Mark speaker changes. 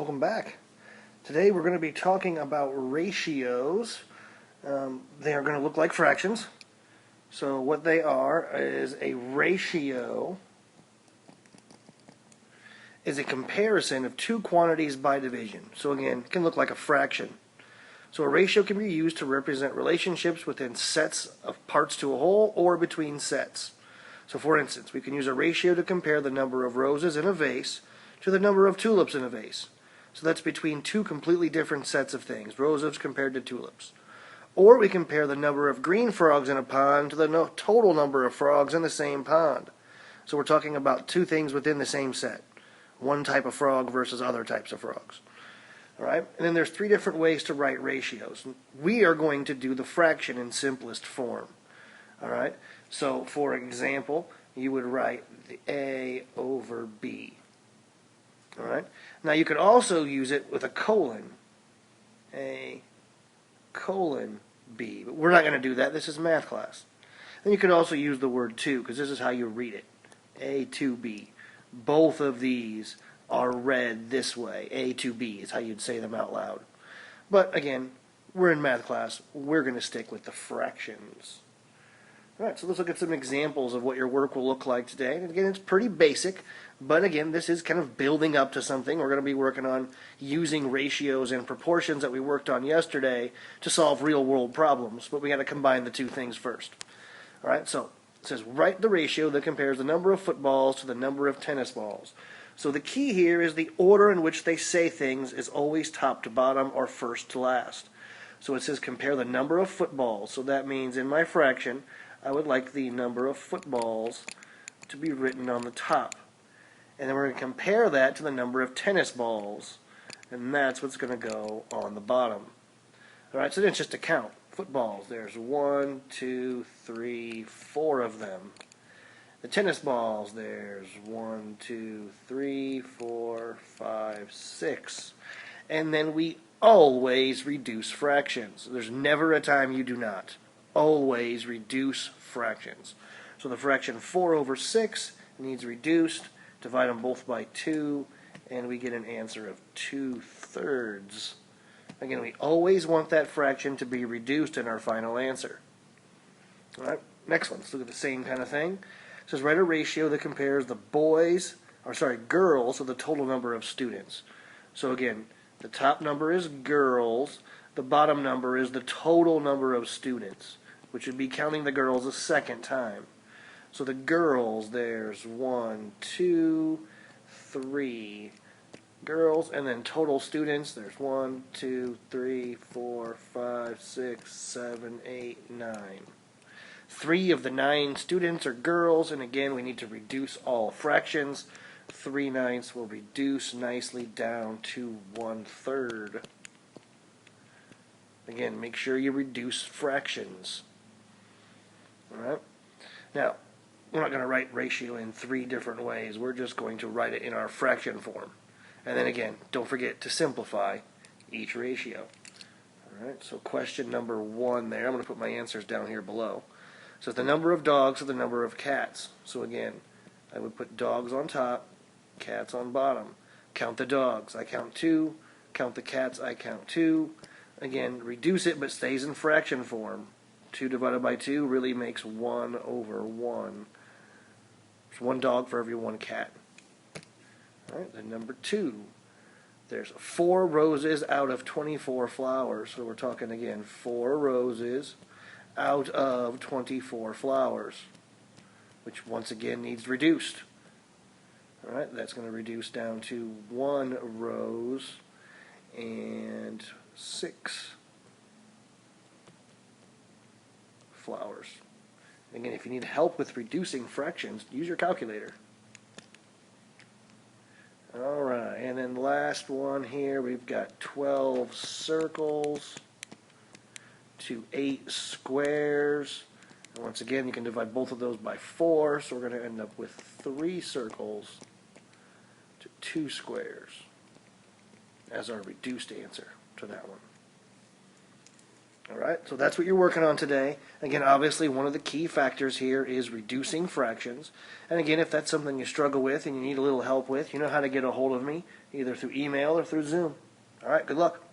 Speaker 1: welcome back. Today we're going to be talking about ratios. They are going to look like fractions. So what they are is a ratio is a comparison of two quantities by division. So again, it can look like a fraction. So a ratio can be used to represent relationships within sets of parts to a whole or between sets. So for instance, we can use a ratio to compare the number of roses in a vase to the number of tulips in a vase. So that's between two completely different sets of things, roses compared to tulips. Or we compare the number of green frogs in a pond to the total number of frogs in the same pond. So we're talking about two things within the same set. One type of frog versus other types of frogs. All right? And then there's three different ways to write ratios. We are going to do the fraction in simplest form. All right? So, for example, you would write the A over B. All right? Now, you could also use it with a colon. A colon B. But we're not going to do that. This is math class. Then you could also use the word 2, because this is how you read it. A to B. Both of these are read this way. A to B is how you'd say them out loud. But, again, we're in math class. We're going to stick with the fractions. All right, so let's look at some examples of what your work will look like today. And again, it's pretty basic, but again, this is kind of building up to something. We're going to be working on using ratios and proportions that we worked on yesterday to solve real-world problems, but we got to combine the two things first. All right, so it says write the ratio that compares the number of footballs to the number of tennis balls. So the key here is the order in which they say things is always top to bottom or first to last. So it says compare the number of footballs. So that means in my fraction, I would like the number of footballs to be written on the top. And then we're going to compare that to the number of tennis balls. And that's what's going to go on the bottom. Alright, so then it's just a count. Footballs, there's 1, 2, 3, 4 of them. The tennis balls, there's 1, 2, 3, 4, 5, 6. And then we always reduce fractions. There's never a time you do not. Always reduce fractions. So the fraction 4 over 6 needs reduced. Divide them both by 2, and we get an answer of 2/3. Again, we always want that fraction to be reduced in our final answer. All right, next one. Let's look at the same kind of thing. It says write a ratio that compares the girls to the total number of students. So again, the top number is girls. The bottom number is the total number of students, which would be counting the girls a second time. So the girls, there's 1, 2, 3 girls, and then total students, there's 1, 2, 3, 4, 5, 6, 7, 8, 9. 3 of the 9 students are girls, and again, we need to reduce all fractions. 3/9 will reduce nicely down to 1/3. Again, make sure you reduce fractions. Alright? Now, we're not going to write ratio in 3 different ways. We're just going to write it in our fraction form. And then again, don't forget to simplify each ratio. Alright, so question number 1 there. I'm going to put my answers down here below. So the number of dogs to the number of cats. So again, I would put dogs on top, cats on bottom. Count the dogs. I count 2. Count the cats. I count 2. Again, reduce it, but stays in fraction form. 2 divided by 2 really makes 1 over 1. There's 1 dog for every 1 cat. All right, then number 2. There's 4 roses out of 24 flowers. So we're talking again, 4 roses out of 24 flowers, which once again needs reduced. All right, that's going to reduce down to 1 rose and 6 flowers. Again, if you need help with reducing fractions, use your calculator. Alright, and then last one here, we've got 12 circles to 8 squares. And once again, you can divide both of those by 4, so we're going to end up with 3 circles to 2 squares as our reduced answer to that one. All right, so that's what you're working on today. Again, obviously, one of the key factors here is reducing fractions. And again, if that's something you struggle with and you need a little help with, you know how to get a hold of me, either through email or through Zoom. All right, good luck.